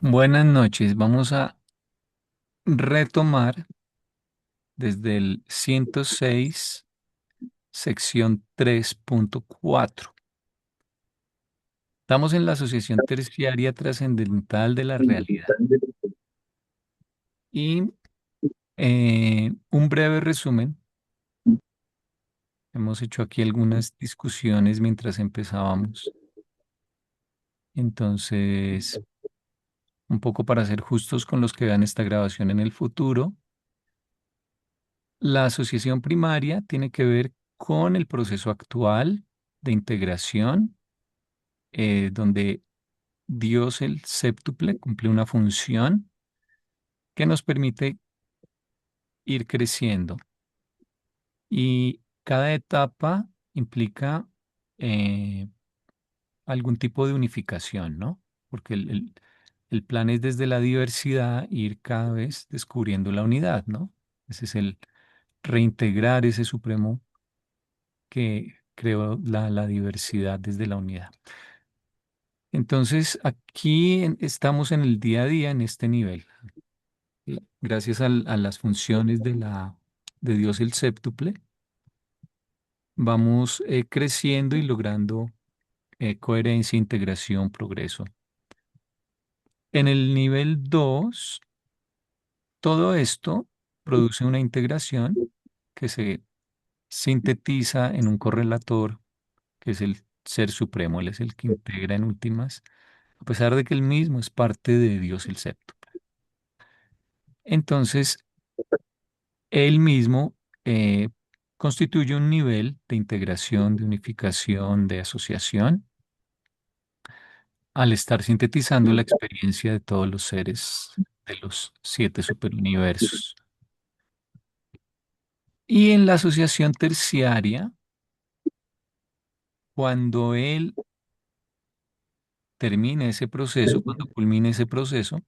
Buenas noches. Vamos a retomar desde el 106, sección 3.4. Estamos en la asociación terciaria trascendental de la realidad. Y un breve resumen. Hemos hecho aquí algunas discusiones mientras empezábamos. Entonces, un poco para ser justos con los que vean esta grabación en el futuro, la asociación primaria tiene que ver con el proceso actual de integración donde Dios el séptuple cumple una función que nos permite ir creciendo. Y cada etapa implica eh, algún tipo de unificación, ¿no? Porque el plan es desde la diversidad ir cada vez descubriendo la unidad, ¿no? Ese es el reintegrar ese supremo que creó la diversidad desde la unidad. Entonces, aquí estamos en el día a día en este nivel. Gracias a las funciones de Dios el séptuple, vamos creciendo y logrando coherencia, integración, progreso. En el nivel 2 todo esto produce una integración que se sintetiza en un correlator, que es el Ser Supremo. Él es el que integra en últimas, a pesar de que él mismo es parte de Dios el séptuple. Entonces, él mismo eh, constituye un nivel de integración, de unificación, de asociación, al estar sintetizando la experiencia de todos los seres de los siete superuniversos. Y en la asociación terciaria, cuando él termine ese proceso, cuando culmine ese proceso,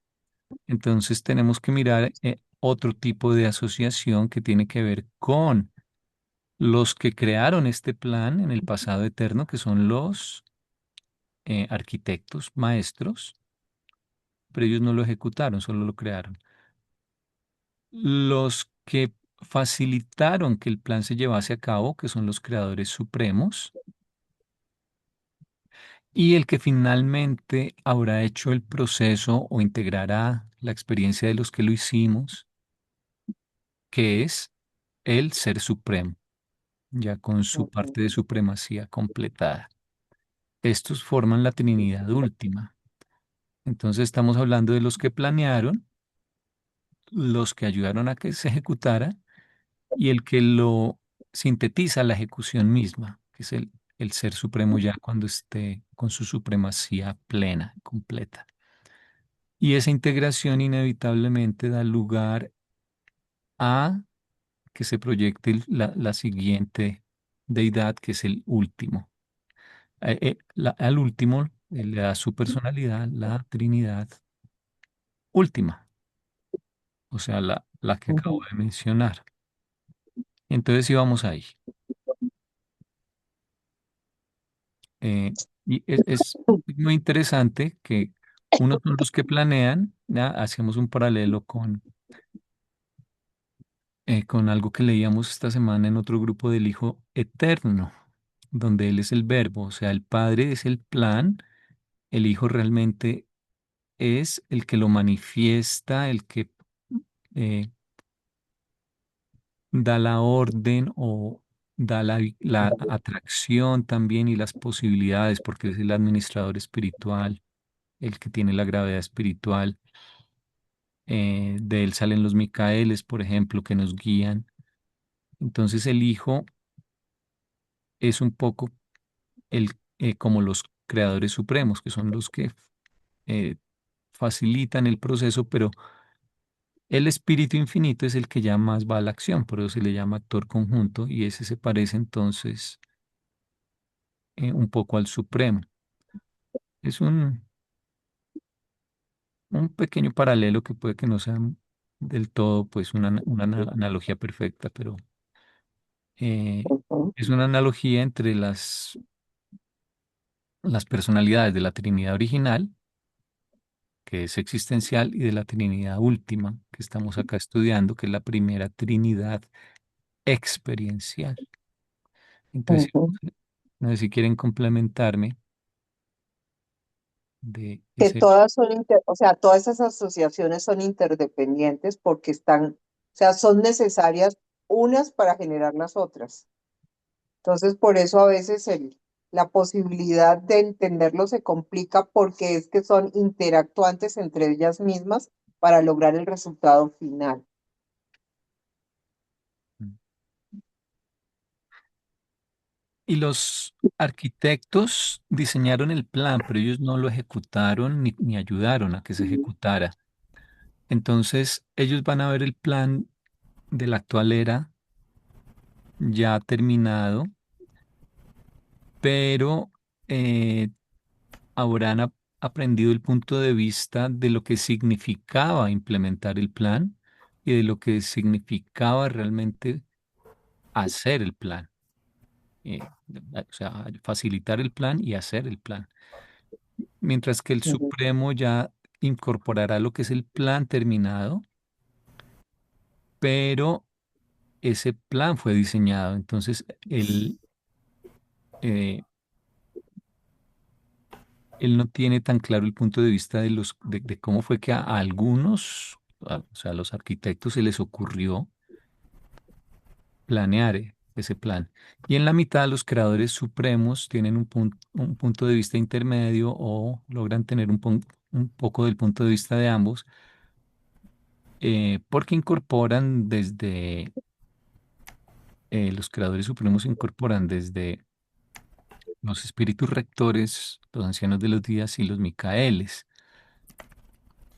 entonces tenemos que mirar otro tipo de asociación que tiene que ver con los que crearon este plan en el pasado eterno, que son los arquitectos, maestros, pero ellos no lo ejecutaron, solo lo crearon. Los que facilitaron que el plan se llevase a cabo, que son los creadores supremos, y el que finalmente habrá hecho el proceso o integrará la experiencia de los que lo hicimos, que es el Ser Supremo, ya con su Ujú. parte de supremacía completada. Estos forman la Trinidad última. Entonces estamos hablando de los que planearon, los que ayudaron a que se ejecutara y el que lo sintetiza la ejecución misma, que es el Ser Supremo ya cuando esté con su supremacía plena, completa. Y esa integración inevitablemente da lugar a que se proyecte la siguiente deidad, que es el último. Al último le da su personalidad, la Trinidad última, o sea, la que acabo Ujú. de mencionar. Entonces, sí vamos ahí. Eh, y es muy interesante que unos son los que planean, ¿ya? Hacemos un paralelo con algo que leíamos esta semana en otro grupo del Hijo Eterno, donde Él es el verbo, o sea, el Padre es el plan, el Hijo realmente es el que lo manifiesta, el que eh, da la orden o da la atracción también y las posibilidades, porque es el administrador espiritual, el que tiene la gravedad espiritual. De él salen los Micaeles, por ejemplo, que nos guían. Entonces el Hijo es un poco como los creadores supremos, que son los que eh, facilitan el proceso, pero el Espíritu Infinito es el que ya más va a la acción, por eso se le llama actor conjunto y ese se parece entonces un poco al Supremo. Es un pequeño paralelo que puede que no sea del todo pues una analogía perfecta, pero eh, Ujú. es una analogía entre las personalidades de la Trinidad original, que es existencial, y de la Trinidad última, que estamos acá estudiando, que es la primera Trinidad experiencial. Entonces, Ujú. no sé si quieren complementarme de Que ese. todas son, o sea, todas esas asociaciones son interdependientes porque están, o sea, son necesarias unas para generar las otras. Entonces, por eso a veces la posibilidad de entenderlo se complica porque es que son interactuantes entre ellas mismas para lograr el resultado final. Y los arquitectos diseñaron el plan, pero ellos no lo ejecutaron ni ayudaron a que se ejecutara. Entonces, ellos van a ver el plan de la actual era ya terminado, pero eh, habrán aprendido el punto de vista de lo que significaba implementar el plan y de lo que significaba realmente hacer el plan. O sea, facilitar el plan y hacer el plan. Mientras que el Ujú. Supremo ya incorporará lo que es el plan terminado, pero ese plan fue diseñado. Entonces, eh, él no tiene tan claro el punto de vista de cómo fue que a algunos, o sea, a los arquitectos se les ocurrió planear ese plan. Y en la mitad, los creadores supremos tienen un punto de vista intermedio o logran tener un poco del punto de vista de ambos, porque incorporan desde, los creadores supremos incorporan desde los espíritus rectores, los ancianos de los días y los Micaeles.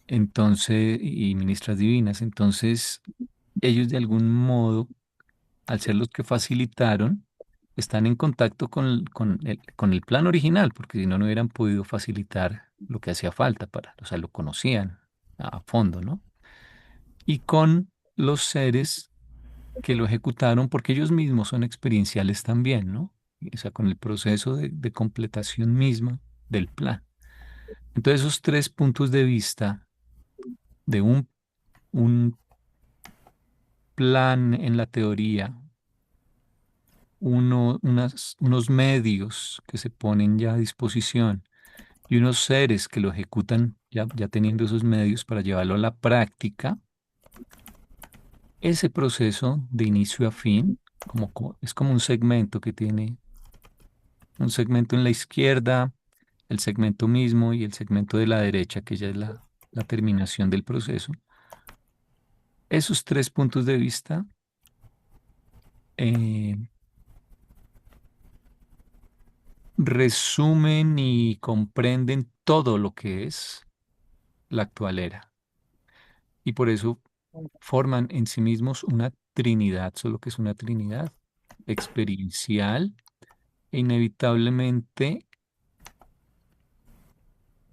Entonces, y ministras divinas. Entonces, ellos de algún modo, al ser los que facilitaron, están en contacto con el plan original, porque si no, no hubieran podido facilitar lo que hacía falta para, o sea, lo conocían a fondo, ¿no? Y con los seres que lo ejecutaron, porque ellos mismos son experienciales también, ¿no? O sea, con el proceso de completación misma del plan. Entonces, esos tres puntos de vista de un plan en la teoría, unos medios que se ponen ya a disposición y unos seres que lo ejecutan ya teniendo esos medios para llevarlo a la práctica, ese proceso de inicio a fin, es como un segmento que tiene un segmento en la izquierda, el segmento mismo y el segmento de la derecha, que ya es la terminación del proceso. Esos tres puntos de vista eh, resumen y comprenden todo lo que es la actual era. Y por eso forman en sí mismos una trinidad, solo que es una trinidad experiencial e inevitablemente,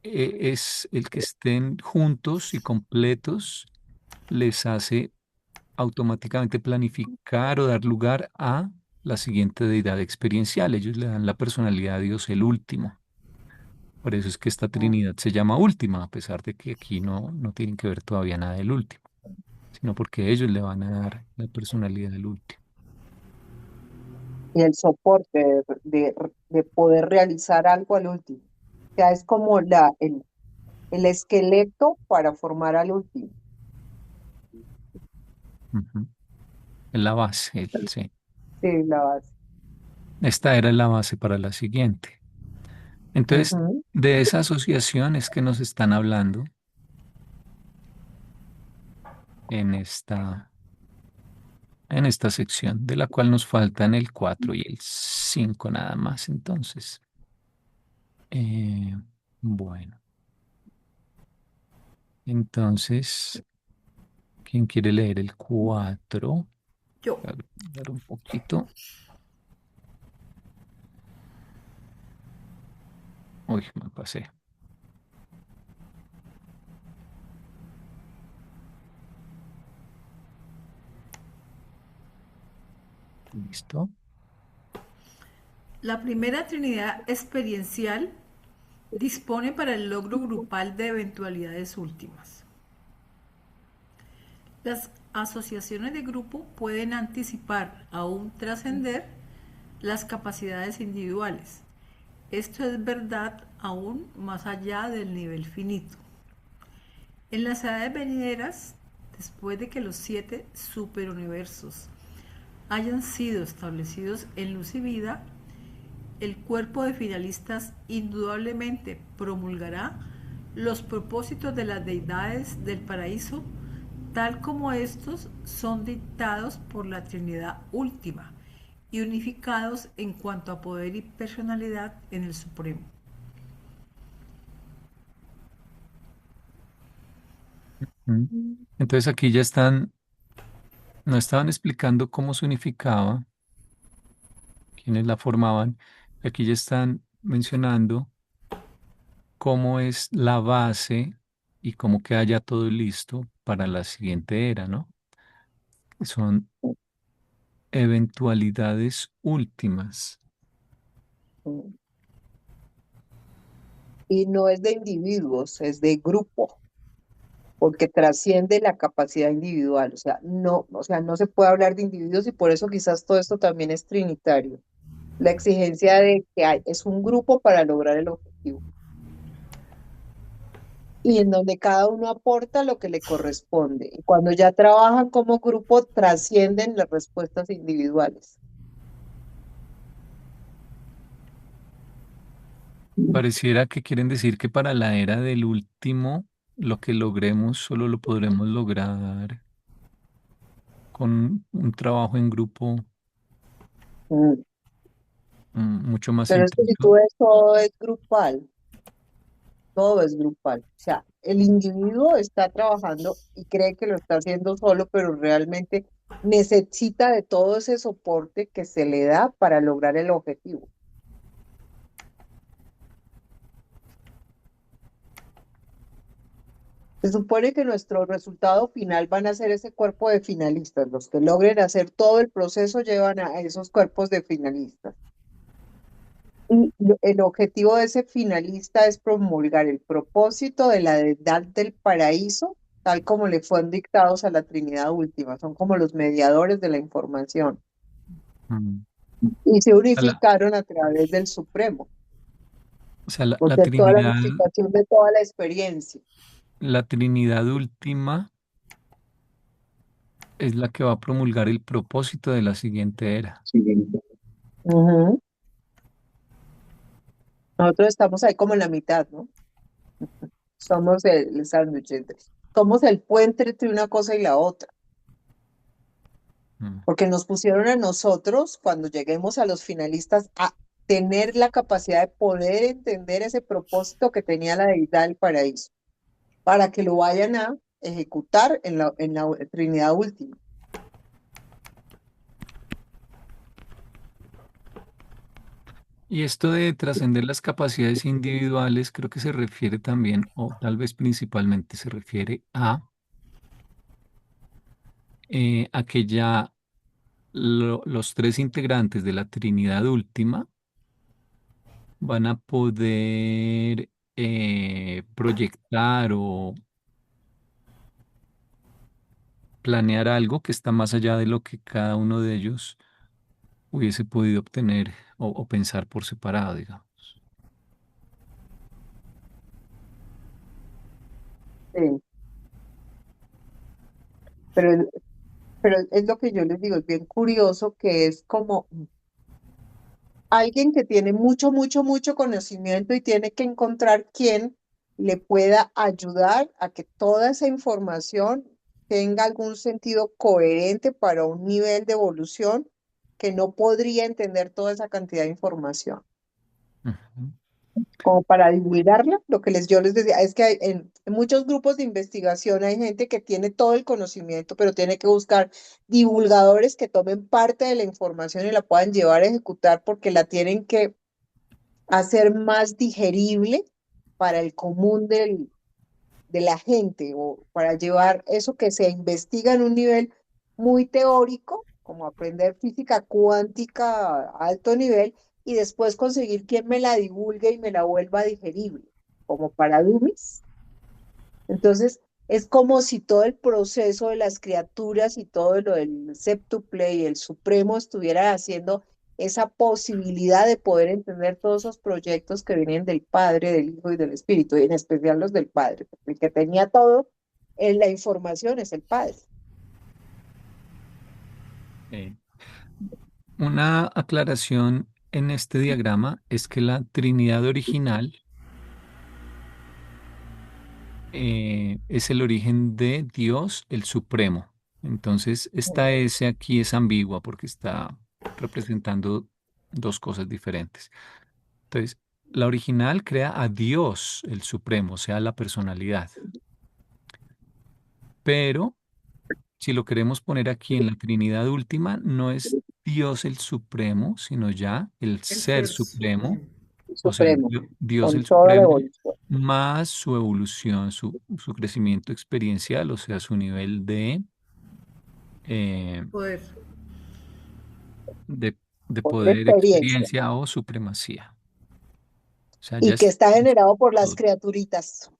es el que estén juntos y completos les hace automáticamente planificar o dar lugar a la siguiente deidad experiencial. Ellos le dan la personalidad a Dios el último. Por eso es que esta Trinidad se llama última, a pesar de que aquí no tienen que ver todavía nada del último, sino porque ellos le van a dar la personalidad del último. Y el soporte de poder realizar algo al último. O sea, es como el esqueleto para formar al último. Ujú. Es la base, sí. Sí, la base. Esta era la base para la siguiente. Entonces, Ujú. de esa asociación es que nos están hablando en esta sección, de la cual nos faltan el 4 y el 5 nada más. Entonces, eh, bueno, entonces, ¿quién quiere leer el 4? Yo. Dar un poquito. Uy, me pasé. Listo. La primera Trinidad experiencial Dispone para el logro grupal de eventualidades últimas. Las asociaciones de grupo pueden anticipar, aún trascender, las capacidades individuales. Esto es verdad aún más allá del nivel finito. En las edades venideras, después de que los 7 superuniversos hayan sido establecidos en luz y vida, el cuerpo de finalistas indudablemente promulgará los propósitos de las deidades del paraíso tal como estos son dictados por la Trinidad Última y unificados en cuanto a poder y personalidad en el Supremo. Mm. Entonces aquí ya están, no estaban explicando cómo se unificaba, quiénes la formaban, y aquí ya están mencionando cómo es la base y cómo queda ya todo listo para la siguiente era, ¿no? Son eventualidades últimas. Y no es de individuos, es de grupo, porque trasciende la capacidad individual. O sea, no se puede hablar de individuos y por eso quizás todo esto también es trinitario. La exigencia de que es un grupo para lograr el objetivo y en donde cada uno aporta lo que le corresponde. Y cuando ya trabajan como grupo, trascienden las respuestas individuales. Pareciera que quieren decir que para la era del último, lo que logremos solo lo podremos lograr con un trabajo en grupo Mm. mucho más Pero es que si intenso. tú ves, todo es grupal, todo es grupal. O sea, el individuo está trabajando y cree que lo está haciendo solo, pero realmente necesita de todo ese soporte que se le da para lograr el objetivo. Se supone que nuestro resultado final van a ser ese cuerpo de finalistas. Los que logren hacer todo el proceso llevan a esos cuerpos de finalistas. Y el objetivo de ese finalista es promulgar el propósito de la deidad del paraíso, tal como le fueron dictados a la Trinidad Última. Son como los mediadores de la información. Mm. Y se A la- unificaron a través del Supremo, o sea, la porque es toda la Trinidad, unificación de toda la experiencia. la Trinidad última es la que va a promulgar el propósito de la siguiente era. Siguiente. Ujú. Nosotros estamos ahí como en la mitad, ¿no? Somos el sándwich somos el puente entre una cosa y la otra, Mm. porque nos pusieron a nosotros, cuando lleguemos a los finalistas, a tener la capacidad de poder entender ese propósito que tenía la deidad del paraíso, para que lo vayan a ejecutar en la Trinidad Última. Y esto de trascender las capacidades individuales creo que se refiere también, o tal vez principalmente se refiere a que ya los tres integrantes de la Trinidad Última van a poder proyectar o planear algo que está más allá de lo que cada uno de ellos hubiese podido obtener o pensar por separado, digamos. Sí, pero, pero es lo que yo les digo, es bien curioso que es como alguien que tiene mucho, mucho, mucho conocimiento y tiene que encontrar quien le pueda ayudar a que toda esa información tenga algún sentido coherente para un nivel de evolución que no podría entender toda esa cantidad de información. Ujú. Como para divulgarla, lo que yo les decía, es que en muchos grupos de investigación hay gente que tiene todo el conocimiento, pero tiene que buscar divulgadores que tomen parte de la información y la puedan llevar a ejecutar porque la tienen que hacer más digerible para el común de la gente o para llevar eso que se investiga en un nivel muy teórico, como aprender física cuántica a alto nivel, y después conseguir quien me la divulgue y me la vuelva digerible, como para dummies. Entonces, es como si todo el proceso de las criaturas y todo lo del séptuple y el supremo estuvieran haciendo esa posibilidad de poder entender todos esos proyectos que vienen del Padre, del Hijo y del Espíritu, y en especial los del Padre, porque el que tenía todo en la información es el Padre. Eh, Una aclaración en este diagrama es que la Trinidad original es el origen de Dios, el Supremo. Entonces, esta S aquí es ambigua porque está representando dos cosas diferentes. Entonces, la original crea a Dios, el Supremo, o sea, la personalidad. Pero si lo queremos poner aquí en la Trinidad última, no es Dios el Supremo, sino ya el El Ser ser Supremo, supremo. o sea, Supremo, Dios con el toda la Supremo, evolución. más su evolución, su crecimiento experiencial, o sea, su nivel eh, Poder. de, de Poder, poder, experiencia, experiencia o supremacía. O sea, ya y que es está generado por las todo. criaturitas,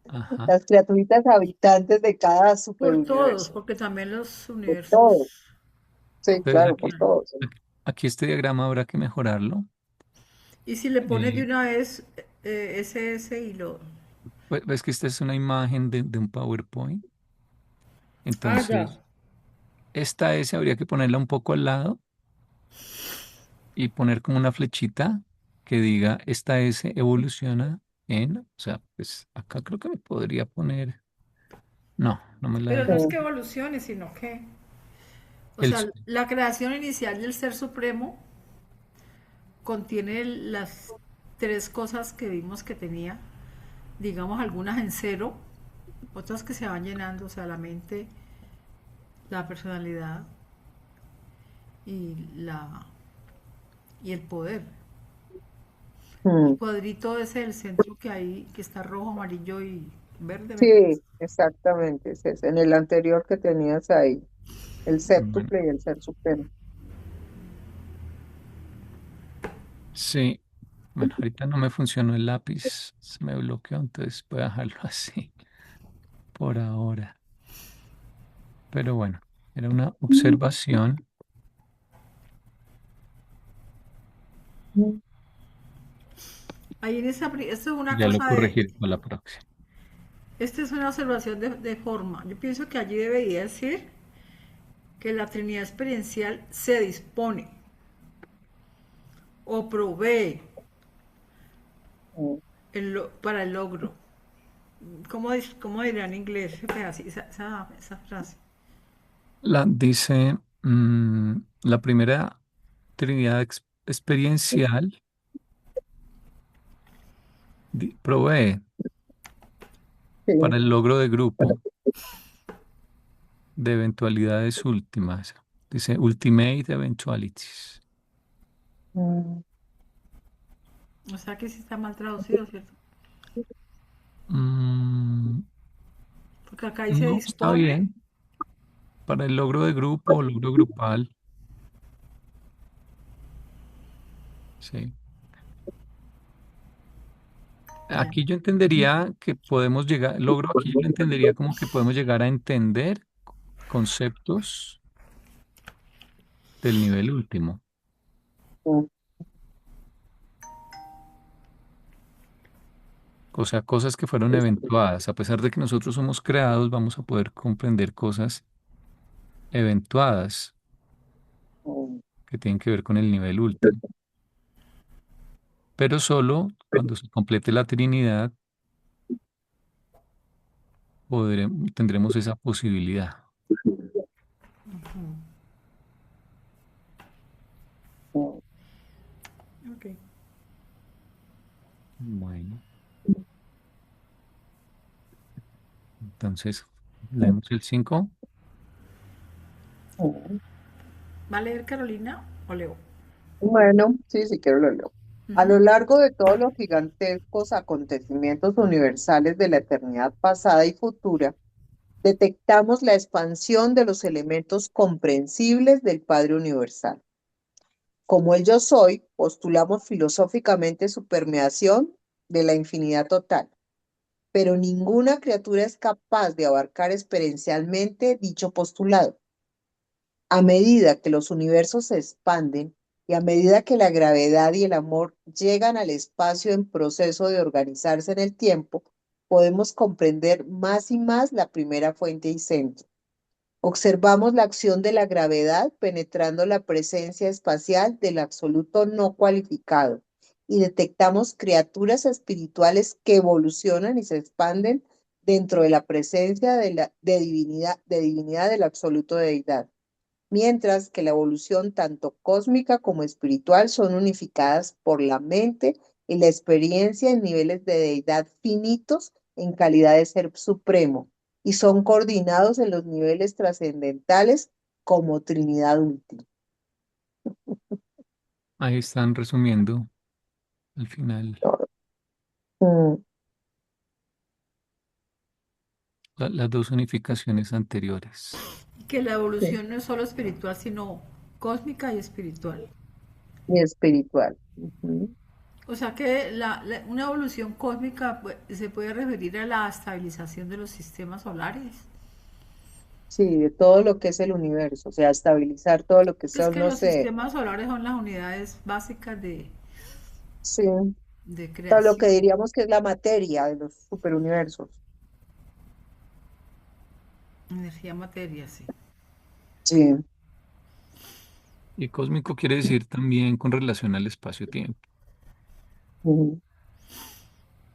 Ajá. las criaturitas habitantes de cada Por todos, superuniverso, porque también los por todos, universos. sí, Entonces, claro, por aquí, todos. aquí este diagrama habrá que mejorarlo. Y si le pones de Eh, una vez SS y lo... ves que esta es una imagen de un PowerPoint. Ah, ya. Entonces, esta S habría que ponerla un poco al lado y poner como una flechita que diga esta S evoluciona en, o sea, pues acá creo que me podría poner, no, no me la Pero no es que Sí, evolucione, sino que... O el, sea, la creación inicial del ser supremo contiene las tres cosas que vimos que tenía, digamos algunas en cero, otras que se van llenando, o sea, la mente, la personalidad y la y el poder. El mm, cuadrito es el centro que hay, que está rojo, amarillo y verde, me parece. sí, exactamente, es ese, en el anterior que tenías ahí, el bueno, séptuple y el ser supremo. sí, bueno, ahorita no me funcionó el lápiz, se me bloqueó, entonces voy a dejarlo así por ahora. Pero bueno, era una observación, Mm. Ahí en esa, esto es una ya lo cosa de, corregiré para la próxima. esta es una observación de forma. Yo pienso que allí debería decir que la Trinidad experiencial se dispone o provee Mm. para el logro. ¿Cómo dirá en inglés esa frase? Dice, la primera Trinidad experiencial provee Sí. para el logro de grupo de eventualidades últimas. Dice Ultimate Eventualities. Mm. O sea que sí está mal traducido, ¿cierto? Mm, Porque acá dice no, está dispone. bien. Para el logro de grupo o logro grupal. Sí. Ya. Aquí yo entendería que podemos llegar, logro aquí yo lo entendería como que podemos llegar a entender conceptos del nivel último. Mm. O sea, cosas que fueron eventuadas. A pesar de que nosotros somos creados, vamos a poder comprender cosas eventuadas Mm. que tienen que ver con el nivel último. Pero solo cuando se complete la Trinidad tendremos esa posibilidad. Mm. Ok. Bueno, entonces leemos el 5. Mm. ¿Va a leer Carolina o leo? Bueno, sí, sí quiero lo leo. A Ujú. lo largo de todos los gigantescos acontecimientos universales de la eternidad pasada y futura, detectamos la expansión de los elementos comprensibles del Padre Universal. Como el yo soy, postulamos filosóficamente su permeación de la infinidad total, pero ninguna criatura es capaz de abarcar experiencialmente dicho postulado. A medida que los universos se expanden y a medida que la gravedad y el amor llegan al espacio en proceso de organizarse en el tiempo, podemos comprender más y más la primera fuente y centro. Observamos la acción de la gravedad penetrando la presencia espacial del absoluto no cualificado y detectamos criaturas espirituales que evolucionan y se expanden dentro de la presencia de divinidad del absoluto deidad, mientras que la evolución tanto cósmica como espiritual son unificadas por la mente y la experiencia en niveles de deidad finitos en calidad de ser supremo y son coordinados en los niveles trascendentales como Trinidad última. Ahí están resumiendo al final Mm, las dos unificaciones anteriores. Que la sí, evolución no es solo espiritual, sino cósmica y espiritual. y espiritual. Ujú. O sea que una evolución cósmica se puede referir a la estabilización de los sistemas solares. Sí, de todo lo que es el universo, o sea, estabilizar todo lo que Es son, que no los sé, sistemas solares son las unidades básicas sí, de todo lo que creación. diríamos que es la materia de los superuniversos. Energía, materia, sí. Sí. Y cósmico quiere decir también con relación al espacio-tiempo. Ujú.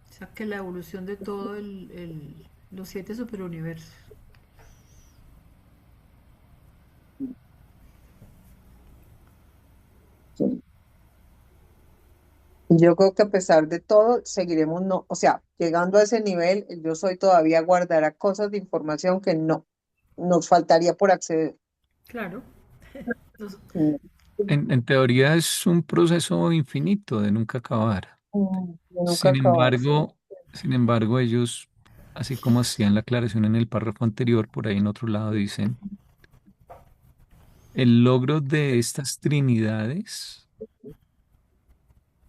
O sea que la evolución de todo los siete superuniversos. Sí. Y yo creo que a pesar de todo, seguiremos, no, o sea, llegando a ese nivel, el yo soy todavía guardará cosas de información que no, nos faltaría por acceder. Claro. Los- Mm, En teoría es un proceso infinito de nunca acabar. de nunca Sin acabar, sí. embargo, sin embargo, ellos, así como hacían la aclaración en el párrafo anterior, por ahí en otro lado dicen, el logro de estas trinidades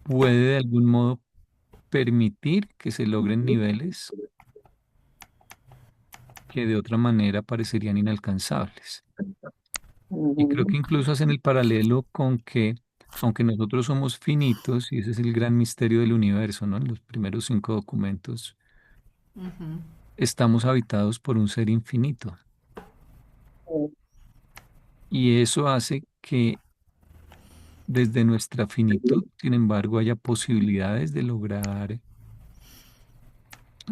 puede de algún modo permitir que se logren niveles que de otra manera parecerían inalcanzables. Y creo Ujú, que incluso hacen el paralelo con que, aunque nosotros somos finitos, y ese es el gran misterio del universo, ¿no? En los primeros 5 documentos, Ujú. estamos habitados por un ser infinito. sí, Y eso hace que desde nuestra finitud, sin embargo, haya posibilidades de lograr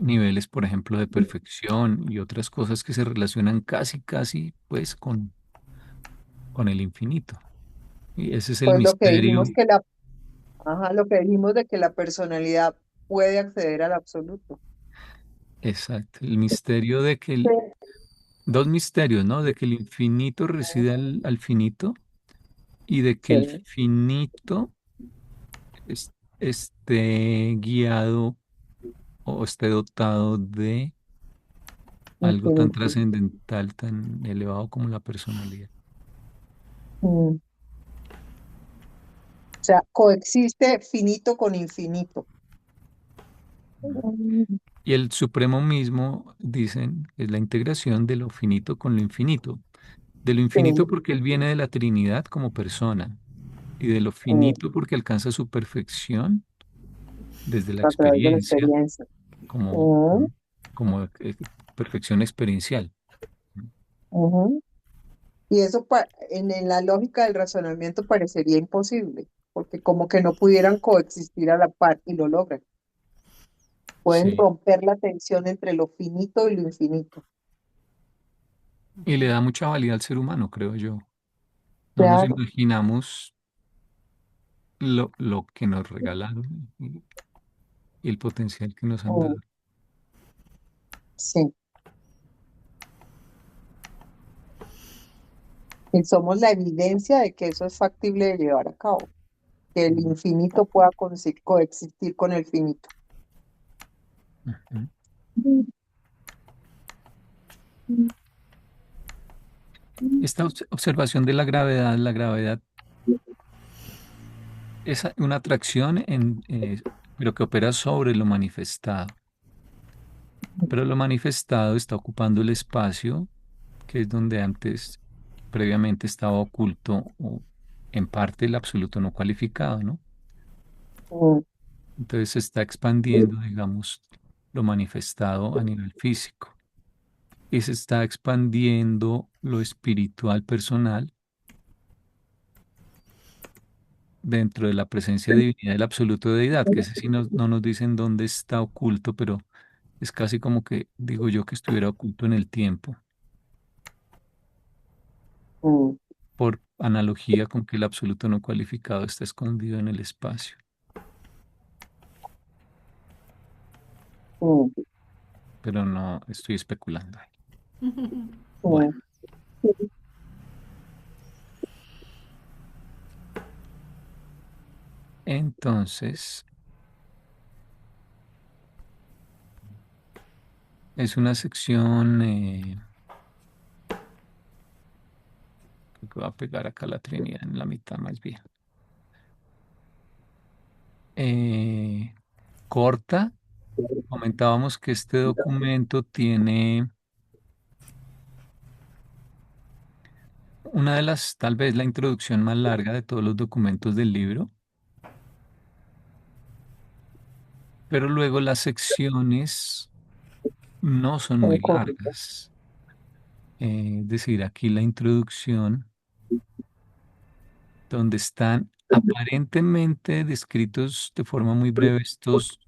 niveles, por ejemplo, de perfección y otras cosas que se relacionan casi, casi, pues, con el infinito. Y ese es el pues lo que dijimos misterio, que ajá, lo que dijimos de que la personalidad puede acceder al absoluto. exacto, el misterio de que dos misterios, ¿no? De que el infinito reside al finito y de que Sí, el finito esté guiado o esté dotado de algo tan infinito. trascendental, tan elevado como la personalidad. Mm, o sea, coexiste finito con infinito. Mm. Mm, Y el supremo mismo, dicen, es la integración de lo finito con lo infinito. De lo sí, infinito porque él viene de la Trinidad como persona y de lo mm, finito porque alcanza su perfección desde la a través de la experiencia experiencia. como, Mm, como perfección experiencial. ujú. Y eso en la lógica del razonamiento parecería imposible, porque como que no pudieran coexistir a la par y lo logran. Pueden Sí. romper la tensión entre lo finito y lo infinito. Y le da mucha valía al ser humano, creo yo. No nos Claro, imaginamos lo que nos regalaron y el potencial que nos han mm, dado. sí. Y somos la evidencia de que eso es factible de llevar a cabo, que el Mm. infinito pueda coexistir con el finito. Ujú. Esta observación de la gravedad es una atracción pero que opera sobre lo manifestado. Pero lo manifestado está ocupando el espacio que es donde antes, previamente estaba oculto o en parte el absoluto no cualificado, ¿no? Mm, Entonces se está expandiendo, digamos, lo manifestado a nivel físico y se está expandiendo lo espiritual personal dentro de la presencia divina del absoluto de deidad, que ese sí no nos dicen dónde está oculto, pero es casi como que digo yo que estuviera oculto en el tiempo, mm, por analogía con que el absoluto no cualificado está escondido en el espacio. mm, Pero no estoy especulando ahí. Bueno, mm. entonces es una sección, creo que voy a pegar acá la Trinidad en la mitad más bien. Eh, corta, comentábamos que este documento tiene una de las, tal vez la introducción más larga de todos los documentos del libro, pero luego las secciones no son Son muy cortas. largas. Es decir, aquí la introducción, donde están aparentemente descritos de forma muy breve estos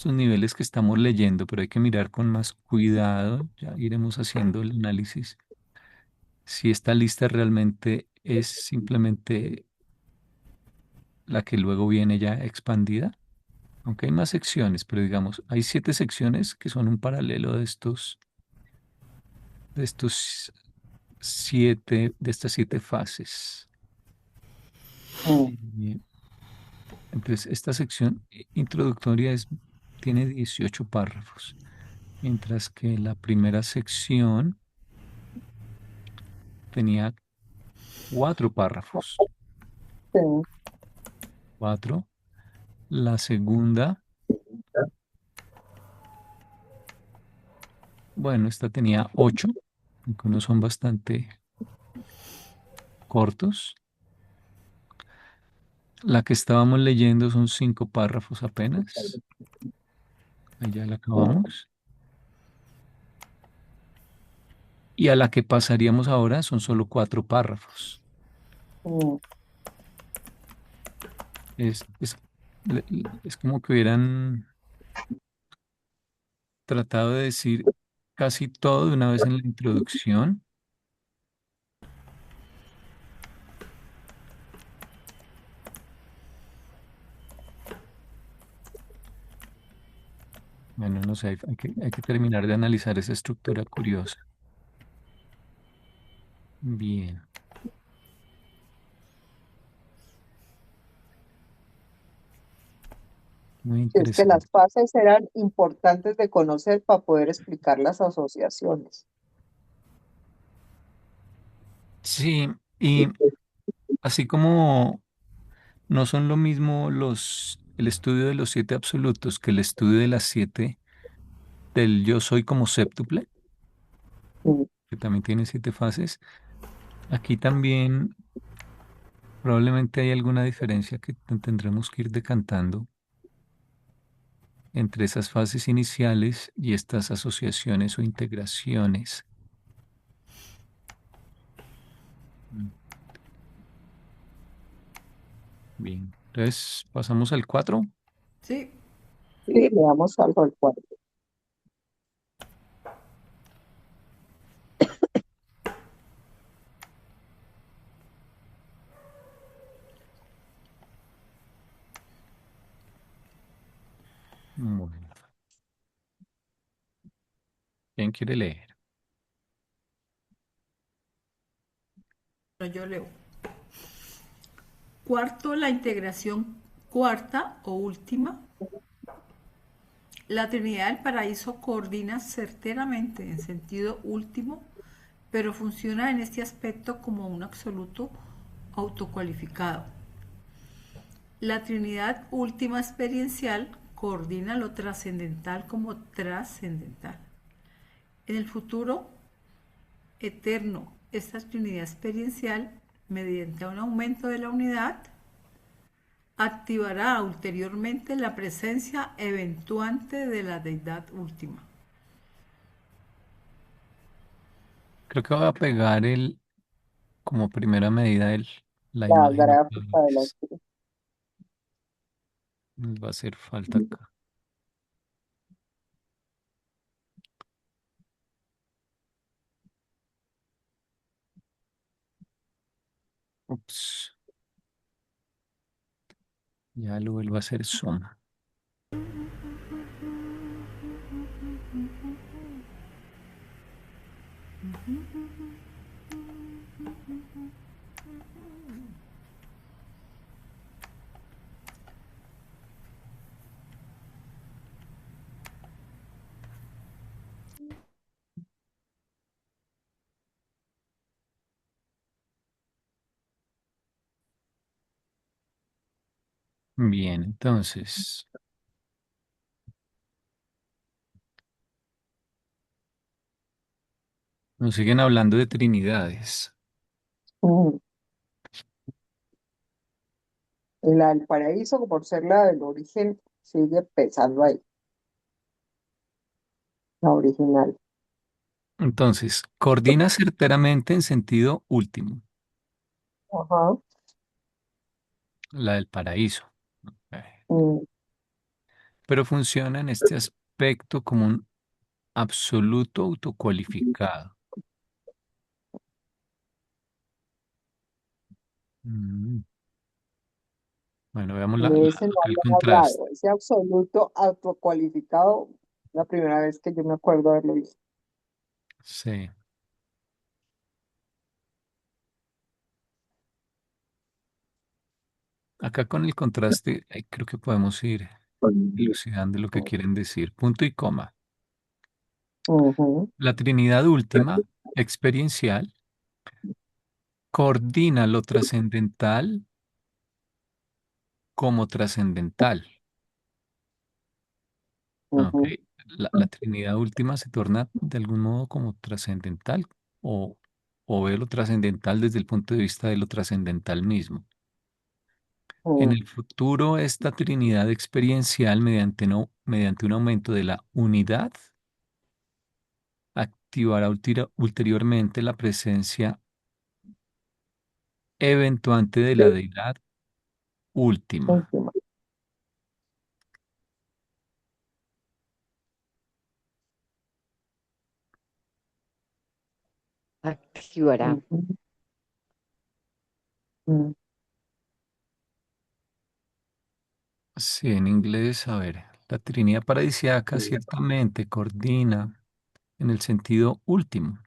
niveles que estamos leyendo, pero hay que mirar con más cuidado, ya iremos haciendo el análisis, si esta lista realmente es simplemente la que luego viene ya expandida, aunque hay más secciones, pero digamos, hay 7 secciones que son un paralelo de estas 7 fases. Mm, Eh, Entonces, esta sección introductoria tiene 18 párrafos, mientras que la primera sección tenía 4 párrafos. sí, 4. La segunda, bueno, esta tenía 8, aunque unos son bastante cortos. La que estábamos leyendo son 5 párrafos apenas. Ahí ya la acabamos. Y a la que pasaríamos ahora son solo 4 párrafos. mm, Es, es como que hubieran tratado de decir casi todo de una vez en la introducción. Bueno, no sé, hay que terminar de analizar esa estructura curiosa. Bien, muy sí, es que las interesante. fases eran importantes de conocer para poder explicar las asociaciones. Sí, y así como no son lo mismo el estudio de los 7 absolutos que el estudio de las 7 del yo soy como séptuple, Mm, que también tiene 7 fases, aquí también probablemente hay alguna diferencia que tendremos que ir decantando entre esas fases iniciales y estas asociaciones o integraciones. Mm, bien, entonces pasamos al 4. Sí, sí, leamos algo al cuadro. Bueno, ¿quién quiere leer? yo leo. Cuarto, la integración cuarta o última. La Trinidad del Paraíso coordina certeramente en sentido último, pero funciona en este aspecto como un absoluto autocualificado. La Trinidad última experiencial coordina lo trascendental como trascendental. En el futuro eterno, esta Trinidad experiencial, mediante un aumento de la unidad, activará ulteriormente la presencia eventuante de la deidad última. Creo que voy a pegar como primera medida la La imagen otra gráfica de la... vez. Nos va a hacer falta acá. Ups, ya lo vuelvo a hacer zoom. Bien, entonces, nos siguen hablando de trinidades. Mm. La del paraíso, por ser la del origen, sigue pesando ahí, la original. Entonces, coordina certeramente en sentido último, Ajá. la del paraíso. Eh, Mm, Pero funciona en este aspecto como un absoluto autocualificado. Mm, Bueno, veamos de ese no acá el había contraste. hablado, ese absoluto autocualificado, la primera vez que yo me acuerdo haberlo visto. Sí. Acá con el contraste, creo que podemos ir elucidando lo que quieren decir. Punto y coma. Ujú, La Trinidad última, experiencial, coordina lo trascendental como trascendental. Ok. ujú, La Trinidad última se torna de algún modo como trascendental o, o ve lo trascendental desde el punto de vista de lo trascendental mismo. En ujú, el futuro, esta Trinidad experiencial, mediante un aumento de la unidad, activará ulteriormente la presencia eventuante de la deidad última. última. Activará. Ujú, ujú, Sí, en inglés, a ver, la Trinidad paradisiaca ciertamente coordina en el sentido último,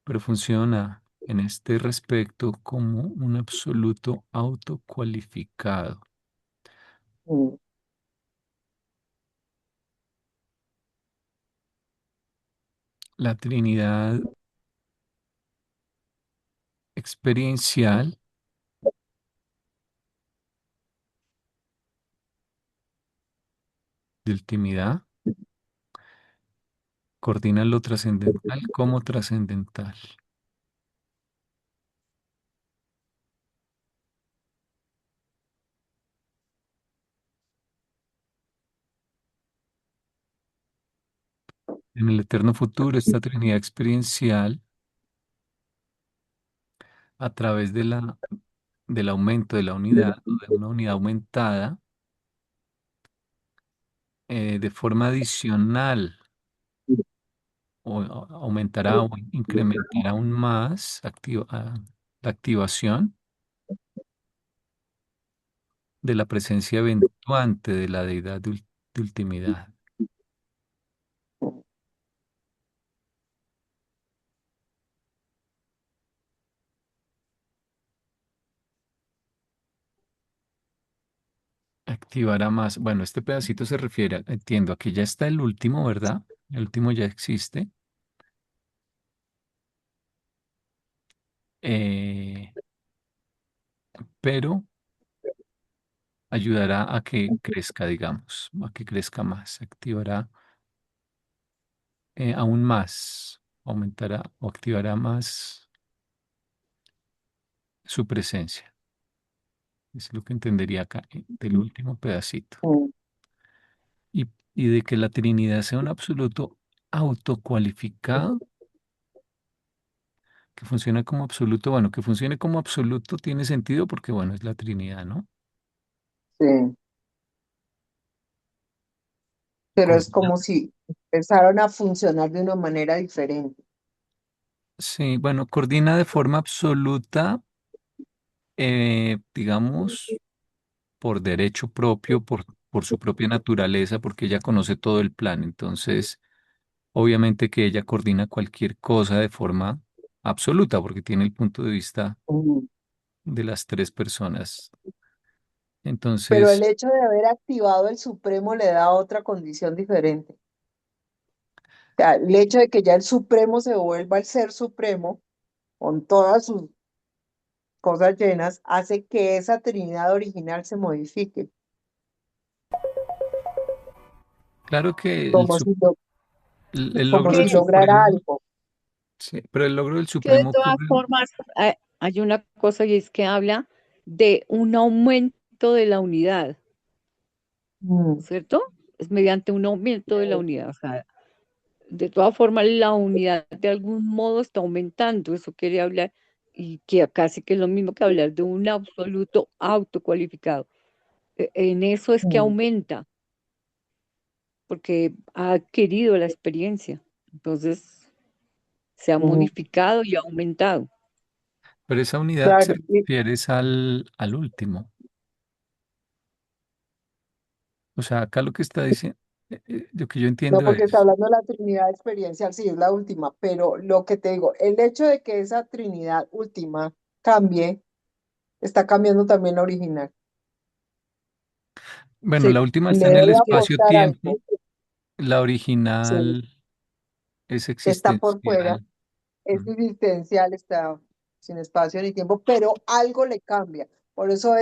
pero funciona en este respecto como un absoluto autocualificado. ujú, La Trinidad experiencial de ultimidad coordina lo trascendental como trascendental. En el eterno futuro, esta Trinidad experiencial, a través del aumento de la unidad o de una unidad aumentada, de forma adicional aumentará o incrementará aún más la activación de la presencia eventuante de la deidad de ultimidad. Activará más. Bueno, este pedacito se refiere, entiendo, a que ya está el último, ¿verdad? El último ya existe, eh, pero ayudará a que crezca, digamos, a que crezca más, activará aún más, aumentará o activará más su presencia. Es lo que entendería acá del último pedacito. Mm, Y, y de que la Trinidad sea un absoluto autocualificado, que funciona como absoluto, bueno, que funcione como absoluto tiene sentido porque, bueno, es la Trinidad, ¿no? sí, pero es Coordina- como si empezaron a funcionar de una manera diferente. sí, bueno, coordina de forma absoluta, digamos, por derecho propio, por su propia naturaleza, porque ella conoce todo el plan. Entonces, obviamente que ella coordina cualquier cosa de forma absoluta, porque tiene el punto de vista Mm. de las tres personas. Pero el Entonces, hecho de haber activado el Supremo le da otra condición diferente. O sea, el hecho de que ya el Supremo se vuelva el ser supremo con todas sus cosas llenas hace que esa Trinidad original se modifique, claro que como si, lo- el como logro si del Que, lograra Supremo, algo. sí, pero el logro del que de Supremo todas ocurre, formas hay una cosa y es que habla de un aumento de la unidad, Mm, ¿cierto? Es mediante un aumento de la unidad. O sea, de todas formas la unidad de algún modo está aumentando. Eso quiere hablar y que casi que es lo mismo que hablar de un absoluto autocualificado. En eso es que mm, aumenta, porque ha adquirido la experiencia. Entonces se ha mm. modificado y ha aumentado. pero esa unidad se Claro, y refiere es al último. O sea, acá lo que está diciendo, lo que yo no entiendo porque está es, hablando de la Trinidad experiencial, sí, es la última, pero lo que te digo, el hecho de que esa Trinidad última cambie, está cambiando también la original. bueno, la Sí, última Le está en el debe aportar algo, espacio-tiempo, la sí, original es está por fuera, existencial. es Mm. existencial, está sin espacio ni tiempo, pero algo le cambia. Por eso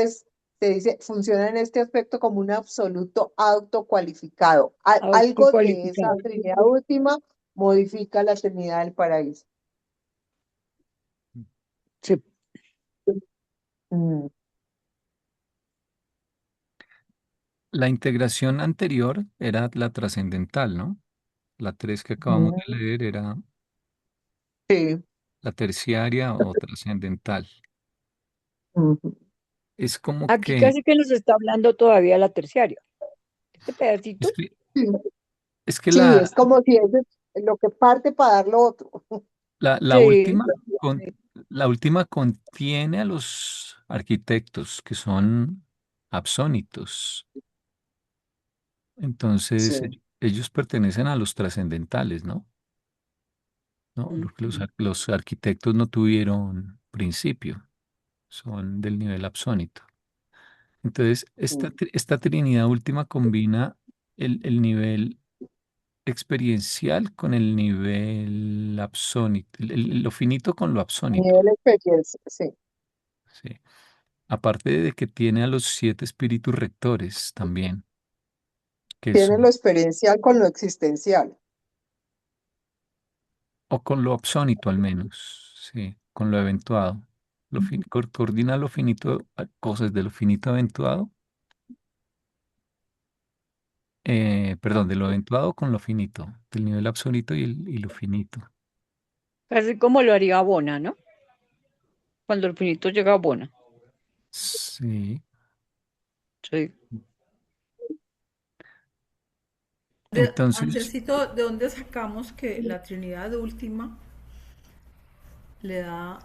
se dice, funciona en este aspecto como un absoluto autocualificado. Algo de esa autocualificado. Trinidad última modifica la Trinidad del paraíso. Sí. Mm, La integración anterior era la trascendental, ¿no? La 3 que acabamos de mm, leer era sí. la terciaria o trascendental. Ujú. Es como Aquí que, casi que nos está hablando todavía la terciaria. Este es pedacito, que, Sí, es que sí, es como si ese es lo que parte para dar lo otro. la sí, última, la última contiene a los arquitectos que son absónitos. Sí. Entonces, ellos pertenecen a los trascendentales, ¿no? ¿No? mm, Los arquitectos no tuvieron principio, son del nivel absónito. Entonces, Mm. esta trinidad última combina el nivel experiencial con el nivel absónito, lo finito con lo absónito, Nivel experiencia, sí. ¿sí? Aparte de que tiene a los siete espíritus rectores también, que Tiene lo son, experiencial con lo existencial. o con lo absónito al menos, ¿sí? Con lo eventuado. Coordina lo finito, cosas de lo finito eventuado, perdón, de lo eventuado con lo finito, del nivel absoluto y lo finito. casi como lo haría Bona, ¿no? Cuando el finito llega a Bona. Sí. Sí. Entonces, Andresito, ¿de dónde sacamos que la Trinidad última le da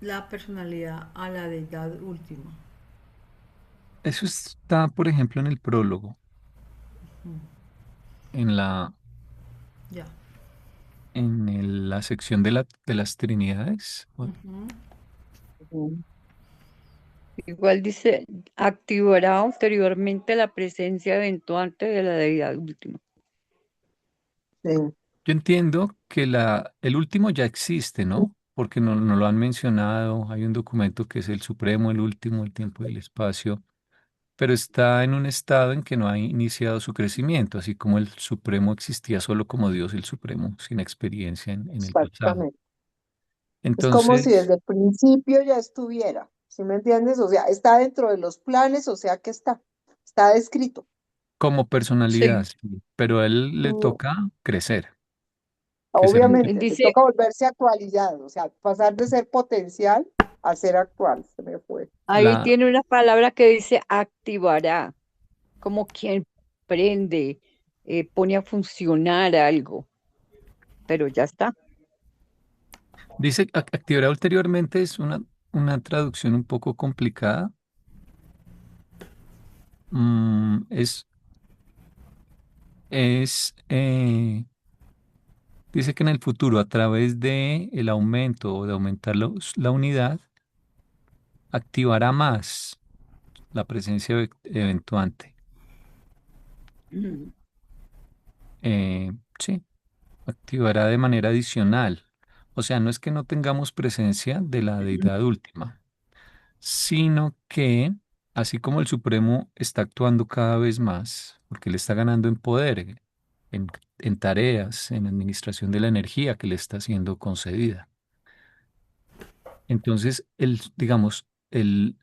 la personalidad a la deidad última? eso está, por ejemplo, en el prólogo, en Ya. la sección de las Trinidades. Ujú. Igual dice, activará posteriormente la presencia eventuante de la deidad última. Sí, Yo entiendo que el último ya existe, ¿no? Porque no lo han mencionado. Hay un documento que es el Supremo, el último, el tiempo y el espacio. pero está en un estado en que no ha iniciado su crecimiento, así como el Supremo existía solo como Dios el Supremo, sin experiencia en el pasado. Exactamente. Es como si Entonces, desde el principio ya estuviera, ¿sí me entiendes? O sea, está dentro de los planes, o sea que está descrito. como personalidad, Sí. sí, pero a él le Mm, toca crecer, que será lo que... Obviamente, le Dice, toca volverse actualidad, o sea, pasar de ser potencial a ser actual, se me fue. ahí La, tiene una palabra que dice activará, como quien prende, pone a funcionar algo, pero ya está. dice activará ulteriormente es una traducción un poco complicada. Es, dice que en el futuro, a través de el aumento o de aumentar la unidad, activará más la presencia eventuante. Mm. Sí, activará de manera adicional. O sea, no es que no tengamos presencia de la deidad última, sino que, así como el Supremo está actuando cada vez más, porque le está ganando en poder, en, en tareas, en administración de la energía que le está siendo concedida. Entonces, digamos, el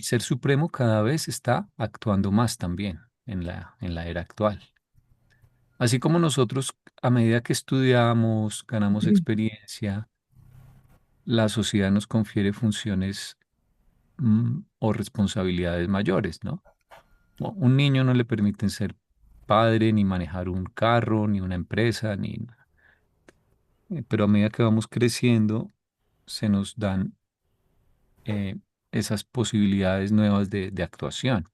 Ser Supremo cada vez está actuando más también en la era actual. Así como nosotros, a medida que estudiamos, ganamos experiencia, la sociedad nos confiere funciones o responsabilidades mayores, ¿no? Un niño no le permiten ser padre, ni manejar un carro, ni una empresa, pero a medida que vamos creciendo, se nos dan eh, esas posibilidades nuevas de actuación.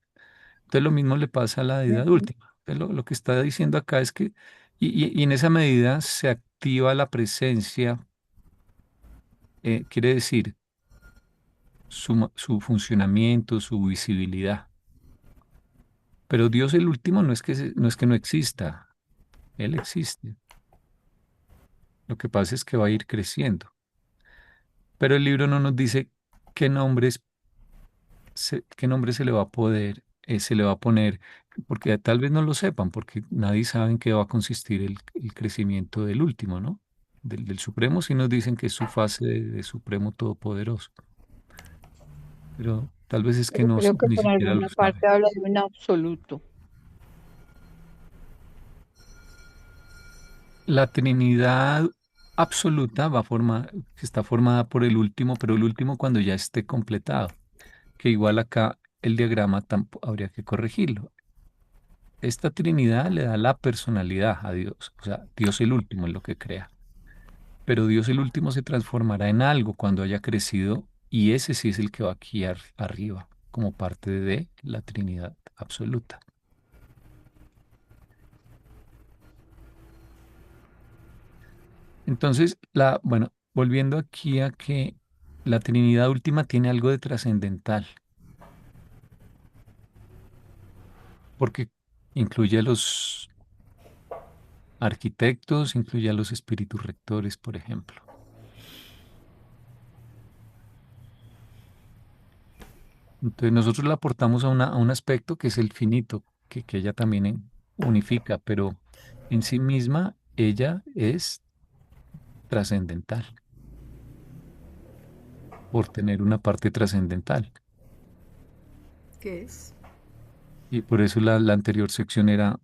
Entonces lo mismo le pasa a la edad Ujú. última. Entonces, lo que está diciendo acá es que, y en esa medida se activa la presencia, quiere decir su funcionamiento, su visibilidad. Pero Dios el último no es que, no es que no exista, Él existe. Lo que pasa es que va a ir creciendo. Pero el libro no nos dice qué nombres, qué nombre se le va a poder, se le va a poner, porque tal vez no lo sepan, porque nadie sabe en qué va a consistir el crecimiento del último, ¿no? Del Supremo, si nos dicen que es su fase de Supremo Todopoderoso, pero tal vez es que Pero no, creo que ni por siquiera lo alguna saben. parte habla de un absoluto. La Trinidad absoluta va a formar, está formada por el último, pero el último cuando ya esté completado, que igual acá el diagrama habría que corregirlo. Esta Trinidad le da la personalidad a Dios, o sea, Dios el último es lo que crea, pero Dios el último se transformará en algo cuando haya crecido y ese sí es el que va aquí arriba, como parte de la Trinidad absoluta. Entonces, bueno, volviendo aquí a que la Trinidad última tiene algo de trascendental, porque incluye a los arquitectos, incluye a los espíritus rectores, por ejemplo. Entonces nosotros la aportamos a un aspecto que es el finito, que ella también unifica, pero en sí misma ella es trascendental, por tener una parte trascendental. ¿Qué es? Y por eso la anterior sección era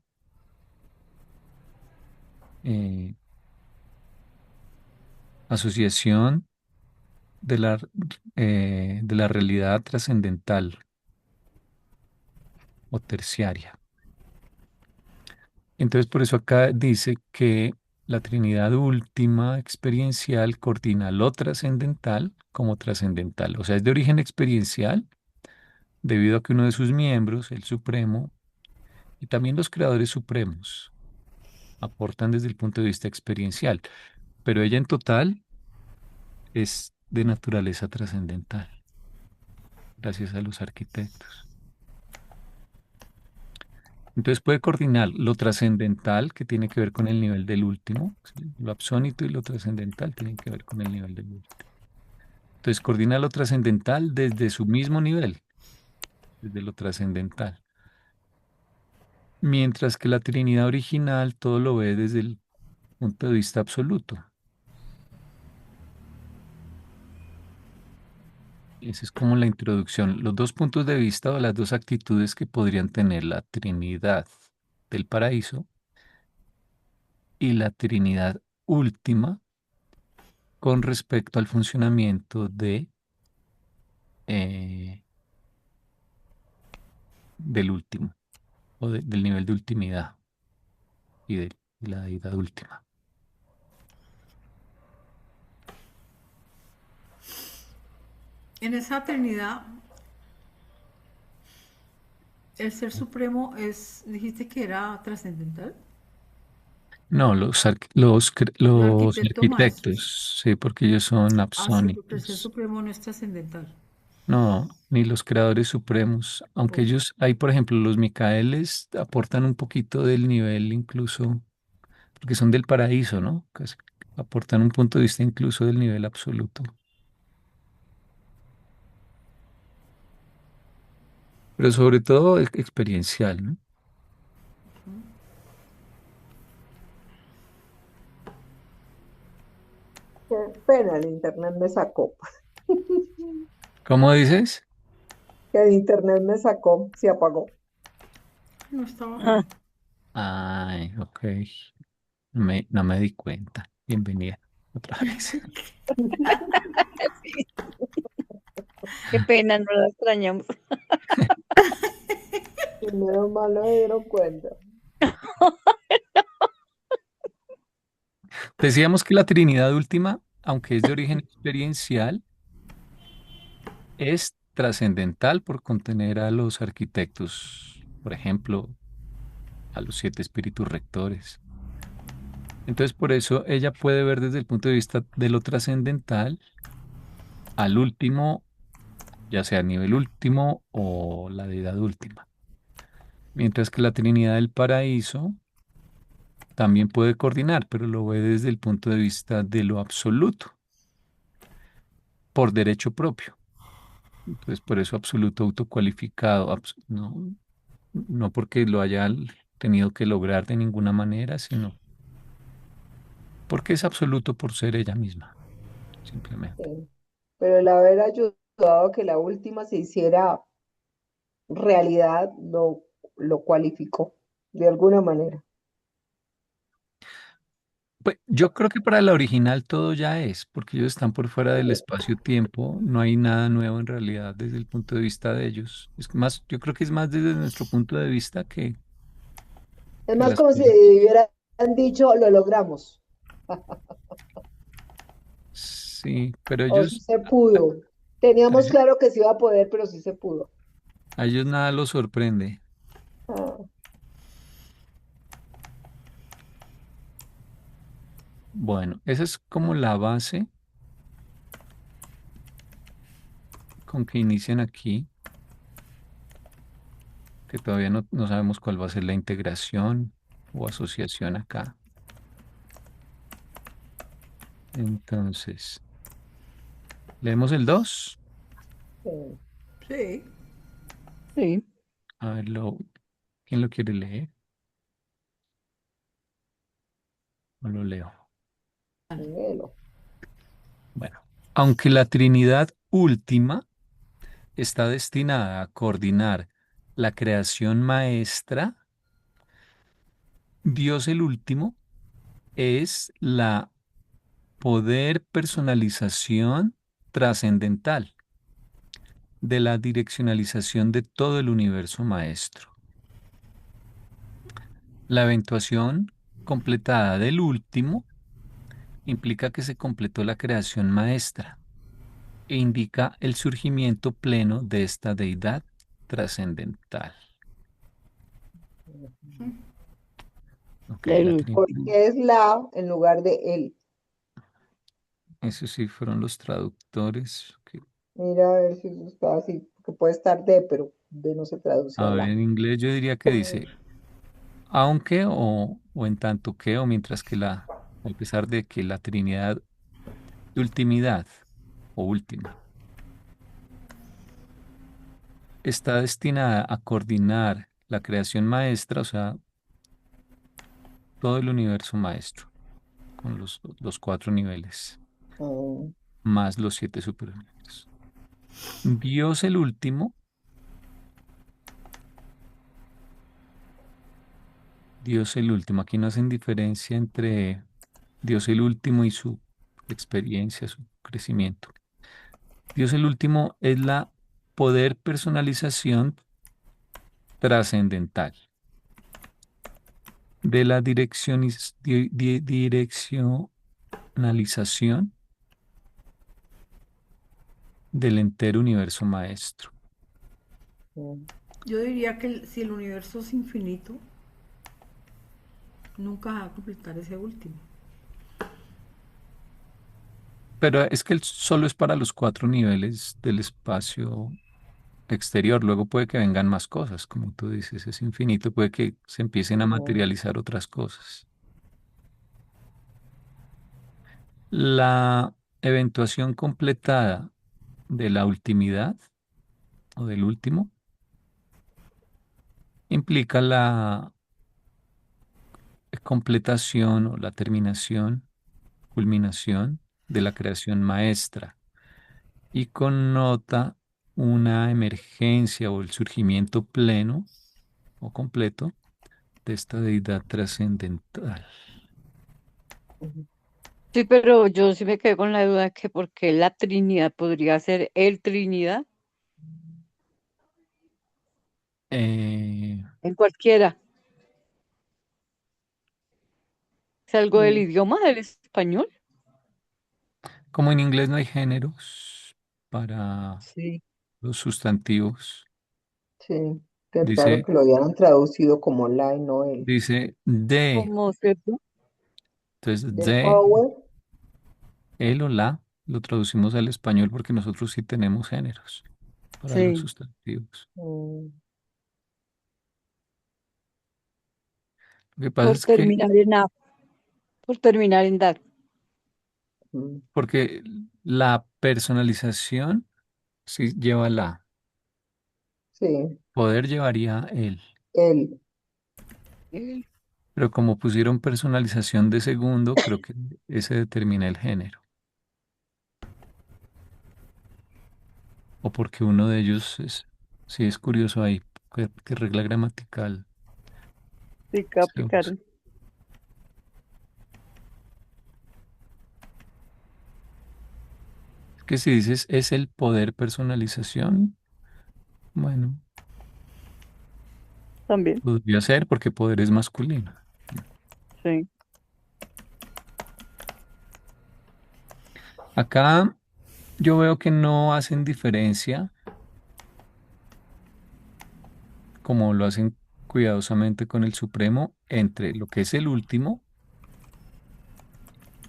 eh, asociación de la realidad trascendental o terciaria. Entonces, por eso acá dice que la Trinidad última experiencial coordina lo trascendental como trascendental. O sea, es de origen experiencial debido a que uno de sus miembros, el Supremo, y también los creadores supremos, aportan desde el punto de vista experiencial. Pero ella en total es de naturaleza trascendental, gracias a los arquitectos. Entonces puede coordinar lo trascendental, que tiene que ver con el nivel del último, ¿sí? Lo absónito y lo trascendental tienen que ver con el nivel del último. Entonces coordina lo trascendental desde su mismo nivel, desde lo trascendental. Mientras que la Trinidad original todo lo ve desde el punto de vista absoluto. Esa es como la introducción, los dos puntos de vista o las dos actitudes que podrían tener la Trinidad del paraíso y la Trinidad última con respecto al funcionamiento eh, del último o del nivel de ultimidad y la deidad última. En esa Trinidad, el Ser Supremo dijiste que era trascendental. No, El los arquitecto maestro. arquitectos, sí, porque ellos son Ah, sí, porque el Ser absónicos. Supremo no es trascendental. No, ni los creadores supremos, aunque Ok. ellos, hay por ejemplo, los Micaeles aportan un poquito del nivel incluso, porque son del paraíso, ¿no? Aportan un punto de vista incluso del nivel absoluto, pero sobre todo experiencial, ¿no? Qué pena, el internet me sacó. ¿Cómo dices? Que el internet me sacó, se apagó. No estaba Ah, bien. Ay, ok, no me di cuenta. Bienvenida otra vez. sí, qué pena, no la extrañamos. Primero mal no me dieron cuenta. Decíamos que la Trinidad última, aunque es de origen experiencial, es trascendental por contener a los arquitectos, por ejemplo, a los siete espíritus rectores. Entonces, por eso ella puede ver desde el punto de vista de lo trascendental al último, ya sea a nivel último o la deidad última. Mientras que la Trinidad del Paraíso también puede coordinar, pero lo ve desde el punto de vista de lo absoluto, por derecho propio. Entonces, por eso absoluto autocualificado, no, no porque lo haya tenido que lograr de ninguna manera, sino porque es absoluto por ser ella misma, simplemente. Sí. Pero el haber ayudado a que la última se hiciera realidad lo cualificó de alguna manera. Pues yo creo que para la original todo ya es, porque ellos están por fuera del espacio-tiempo, no hay nada nuevo en realidad desde el punto de vista de ellos. Es más, yo creo que es más desde nuestro punto de vista Es que más las como si cosas. hubieran dicho, lo logramos, Sí, pero o sí ellos, se a, pudo. a Teníamos ellos, claro que se iba a poder, pero sí se pudo. a ellos nada los sorprende. Ah, Bueno, esa es como la base con que inician aquí, que todavía no sabemos cuál va a ser la integración o asociación acá. Entonces, leemos el 2. sí. Sí. Sí, A ver, ¿quién lo quiere leer? O lo leo. Léelo. Bueno, aunque la Trinidad última está destinada a coordinar la creación maestra, Dios el último es la poder personalización trascendental de la direccionalización de todo el universo maestro. La eventuación completada del último implica que se completó la creación maestra e indica el surgimiento pleno de esta deidad trascendental. Ok, la el, Trinidad. Porque es la en lugar de él. Esos sí fueron los traductores. Mira a ver si eso está así, que puede estar de, pero de no se traduce A a ver, la. en inglés yo diría que dice, aunque o en tanto que o mientras que a pesar de que la Trinidad de ultimidad o última está destinada a coordinar la creación maestra, o sea, todo el universo maestro, con los cuatro niveles, Mm, más los siete superuniversos. Dios el último, Dios el último. Aquí no hacen diferencia entre Dios el último y su experiencia, su crecimiento. Dios el último es la poder personalización trascendental de la direccionalización del entero universo maestro. mm, Yo diría que si el universo es infinito, nunca va a completar ese último. Pero es que solo es para los cuatro niveles del espacio exterior. Luego puede que vengan más cosas, como tú dices, es infinito, puede que se empiecen a mm, materializar otras cosas. La eventuación completada de la ultimidad o del último implica la completación o la terminación, culminación de la creación maestra y connota una emergencia o el surgimiento pleno o completo de esta deidad trascendental. mm. Sí, pero yo sí me quedé con la duda de que por qué la Trinidad podría ser el Trinidad Eh, en cualquiera. ¿Es algo del Mm, idioma del español? como en inglés no hay géneros para Sí. los sustantivos, sí, qué raro dice, que lo hayan traducido como la y no él. dice de, ¿Cómo cierto? entonces The de, power. el o la, lo traducimos al español porque nosotros sí tenemos géneros para los Sí, sustantivos. Mm, Lo que pasa por es que, terminar en A, por terminar en DAT. mm, porque la personalización sí lleva la, sí, poder llevaría el, él. Eh, pero como pusieron personalización de segundo, creo que ese determina el género. O porque uno de ellos es, sí es curioso ahí, qué regla gramatical Sí, que se usa. aplicaron. Es que si dices es el poder personalización, bueno, También, podría ser porque poder es masculino. sí. Acá yo veo que no hacen diferencia, como lo hacen cuidadosamente con el Supremo, entre lo que es el último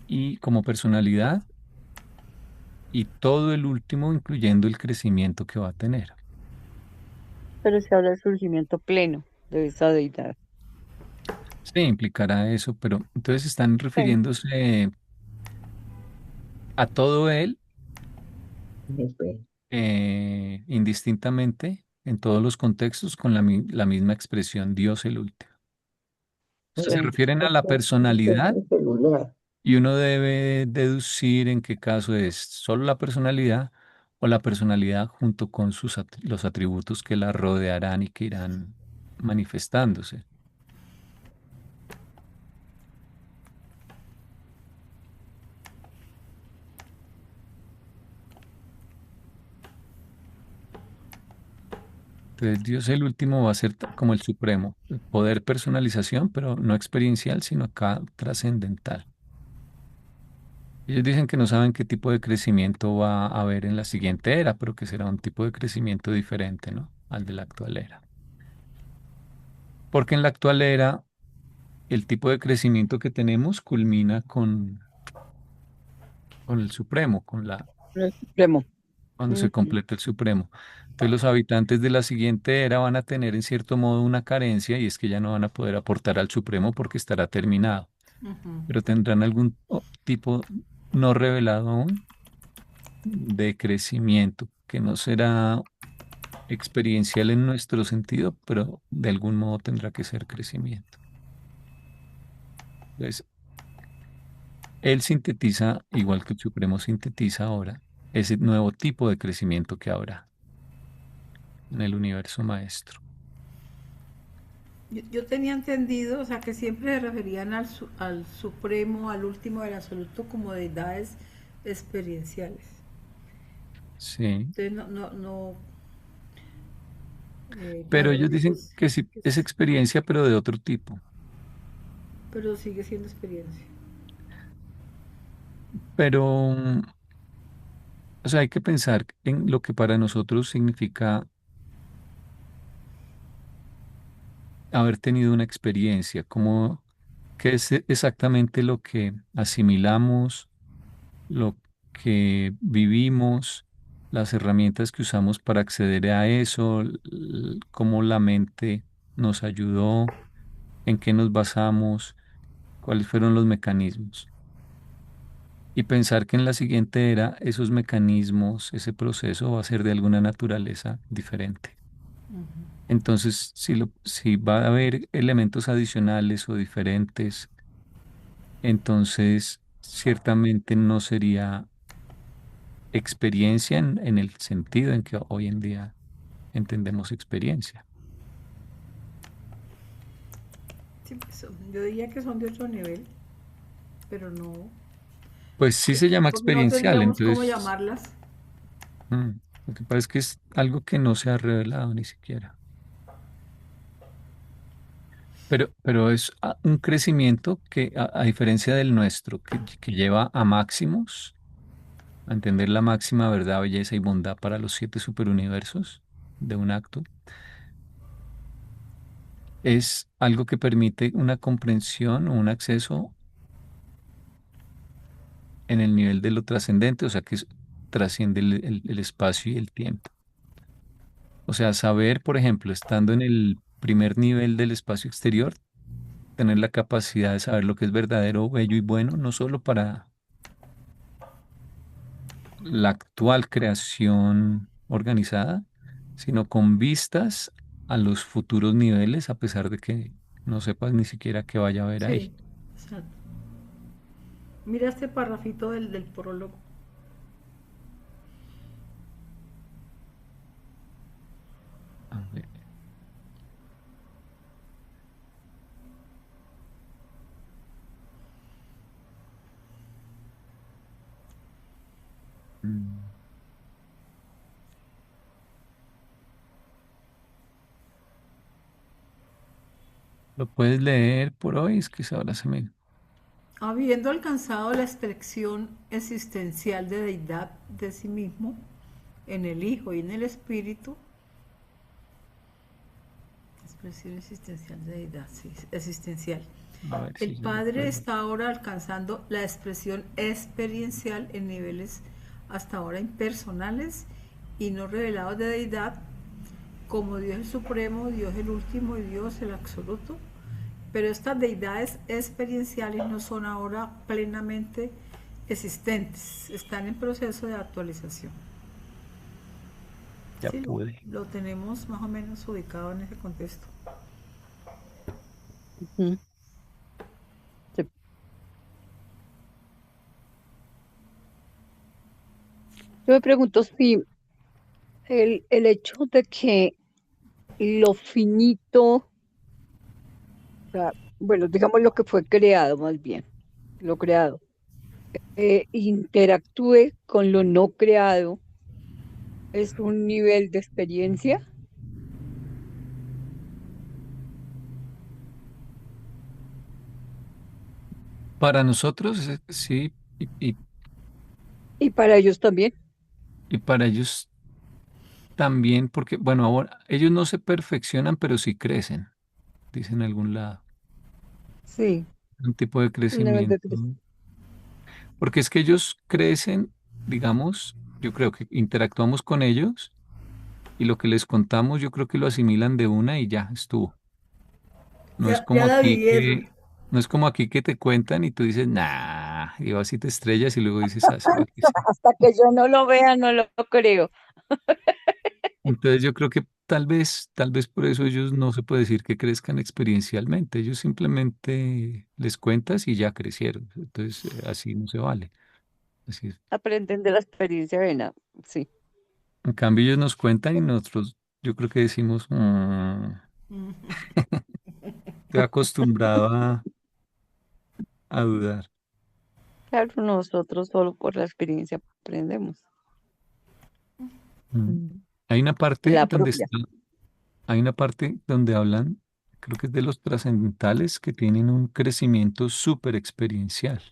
y como personalidad y todo el último, incluyendo el crecimiento que va a tener. Pero se habla del surgimiento pleno de esa deidad. Sí, implicará eso, pero entonces están Sí. refiriéndose a todo él Ok. indistintamente en todos los contextos con la misma expresión Dios el último. O sea, se Sí. refieren a la Este es personalidad mi celular. y uno debe deducir en qué caso es solo la personalidad o la personalidad junto con los atributos que la rodearán y que irán manifestándose. Entonces, Dios el último va a ser como el supremo, el poder personalización, pero no experiencial, sino acá trascendental. Ellos dicen que no saben qué tipo de crecimiento va a haber en la siguiente era, pero que será un tipo de crecimiento diferente, ¿no? Al de la actual era. Porque en la actual era, el tipo de crecimiento que tenemos culmina con el Supremo, El Supremo. cuando se Ujú. completa el Supremo. Entonces los habitantes de la siguiente era van a tener en cierto modo una carencia y es que ya no van a poder aportar al Supremo porque estará terminado, Ujú. pero tendrán algún tipo no revelado aún de crecimiento, que no será experiencial en nuestro sentido, pero de algún modo tendrá que ser crecimiento. Entonces, él sintetiza, igual que el Supremo sintetiza ahora, ese nuevo tipo de crecimiento que habrá en el universo maestro. Yo tenía entendido, o sea, que siempre se referían al supremo, al último del absoluto, como deidades experienciales. Sí, Entonces, no, pero claro, ellos dicen que sí es experiencia, pero de otro tipo. pero sigue siendo experiencia. Pero, o sea, hay que pensar en lo que para nosotros significa haber tenido una experiencia, como qué es exactamente lo que asimilamos, lo que vivimos, las herramientas que usamos para acceder a eso, cómo la mente nos ayudó, en qué nos basamos, cuáles fueron los mecanismos. Y pensar que en la siguiente era esos mecanismos, ese proceso va a ser de alguna naturaleza diferente. Entonces, si va a haber elementos adicionales o diferentes, entonces ciertamente no sería experiencia en el sentido en que hoy en día entendemos experiencia. Sí, pues, yo diría que son de otro nivel, pero no, Pues sí se llama porque no experiencial, tendríamos cómo entonces llamarlas. mm, lo que pasa es que es algo que no se ha revelado ni siquiera. Pero es un crecimiento que, a diferencia del nuestro, que lleva a máximos, a entender la máxima verdad, belleza y bondad para los siete superuniversos de un acto, es algo que permite una comprensión o un acceso en el nivel de lo trascendente, o sea, trasciende el espacio y el tiempo. O sea, saber, por ejemplo, estando en el primer nivel del espacio exterior, tener la capacidad de saber lo que es verdadero, bello y bueno, no solo para la actual creación organizada, sino con vistas a los futuros niveles, a pesar de que no sepas ni siquiera qué vaya a haber ahí. Sí, exacto. Mira este parrafito del prólogo. A ver. Mm. Lo puedes leer por hoy, es que ahora se me... Habiendo alcanzado la expresión existencial de deidad de sí mismo, en el Hijo y en el Espíritu, expresión existencial de deidad, sí, existencial. A ver El si yo lo Padre puedo. está ahora alcanzando la expresión experiencial en niveles hasta ahora impersonales y no revelados de deidad, como Dios el Supremo, Dios el Último y Dios el Absoluto. Pero estas deidades experienciales no son ahora plenamente existentes, están en proceso de actualización. Ya Sí, pude. lo tenemos más o menos ubicado en ese contexto. Ujú. Sí. Yo me pregunto si el hecho de que lo finito, o sea, bueno, digamos lo que fue creado más bien, lo creado, interactúe con lo no creado, es un nivel de experiencia. Para nosotros, sí, Y para ellos también. y para ellos también, porque, bueno, ahora ellos no se perfeccionan, pero sí crecen, dicen en algún lado. Sí, Un tipo de un nivel de crecimiento. tres. Porque es que ellos crecen, digamos, yo creo que interactuamos con ellos y lo que les contamos, yo creo que lo asimilan de una y ya estuvo. No es Ya como la aquí vivieron. no es como aquí que te cuentan y tú dices, nah, y vas y te estrellas y luego dices, ah, eso aquí sí. Hasta que yo no lo vea, no lo creo. Entonces yo creo que tal vez por eso ellos no se puede decir que crezcan experiencialmente. Ellos simplemente les cuentas y ya crecieron. Entonces así no se vale. Así es. Aprenden de la experiencia ajena. Sí. En cambio ellos nos cuentan y nosotros yo creo que decimos, estoy acostumbrado a dudar. Claro, nosotros solo por la experiencia aprendemos. Mm. Mm. Hay una parte La donde propia. está, hay una parte donde hablan, creo que es de los trascendentales que tienen un crecimiento súper experiencial.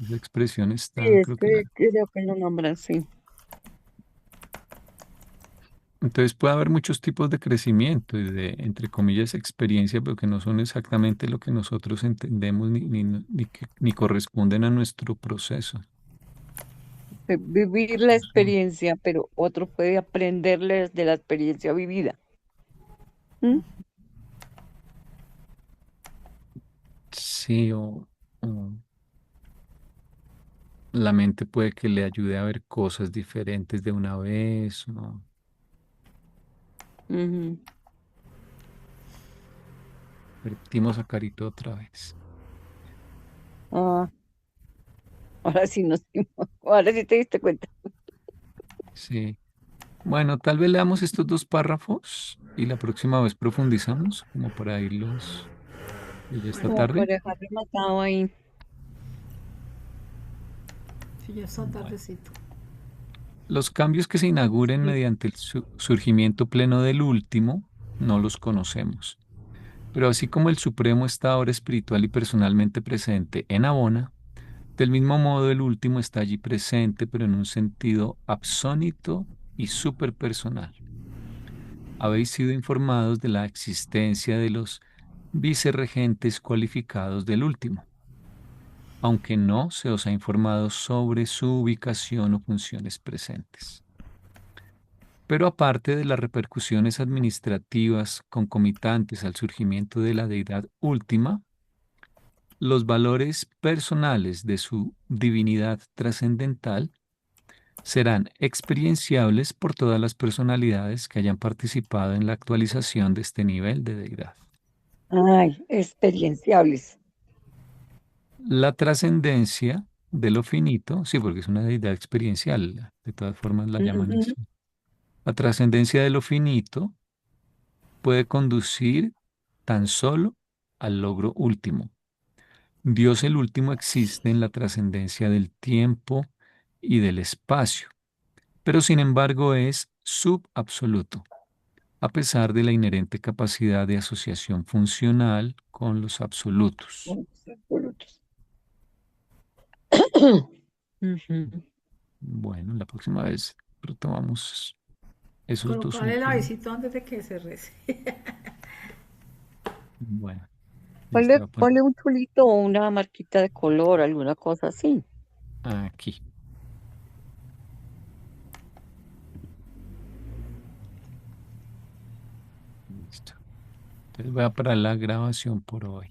Esa expresión Sí, está, es creo que que creo que lo nombran, sí. entonces puede haber muchos tipos de crecimiento y de, entre comillas, experiencia, pero que no son exactamente lo que nosotros entendemos ni corresponden a nuestro proceso. Vivir la experiencia, pero otro puede aprenderles de la experiencia vivida. ¿Mm? Sí, o la mente puede que le ayude a ver cosas diferentes de una vez, ¿no? Ujú. Repetimos a Carito otra vez. Ah, ahora sí nos dimos, ahora sí te diste cuenta. Sí. Bueno, tal vez leamos estos dos párrafos y la próxima vez profundizamos, como para irlos ya esta Como tarde. para dejar rematado ahí. Sí, ya está Bueno. tardecito. Los cambios que se inauguren Sí. mediante el surgimiento pleno del último no los conocemos, pero así como el Supremo está ahora espiritual y personalmente presente en Abona, del mismo modo el último está allí presente, pero en un sentido absónito y superpersonal. Habéis sido informados de la existencia de los vicerregentes cualificados del último, aunque no se os ha informado sobre su ubicación o funciones presentes. Pero aparte de las repercusiones administrativas concomitantes al surgimiento de la deidad última, los valores personales de su divinidad trascendental serán experienciables por todas las personalidades que hayan participado en la actualización de este nivel de deidad. Ay, experienciables. La trascendencia de lo finito, sí, porque es una deidad experiencial, de todas formas la llaman Ujú. eso. La trascendencia de lo finito puede conducir tan solo al logro último. Dios el último existe en la trascendencia del tiempo y del espacio, pero sin embargo es subabsoluto, a pesar de la inherente capacidad de asociación funcional con los absolutos. Puntos absolutos. Ujú. Bueno, la próxima vez retomamos esos dos Colocarle el últimos. avisito antes de que se rece. Bueno, listo, Ponle, voy a poner ponle un chulito o una marquita de color, alguna cosa así. aquí. Listo. Entonces voy a parar la grabación por hoy.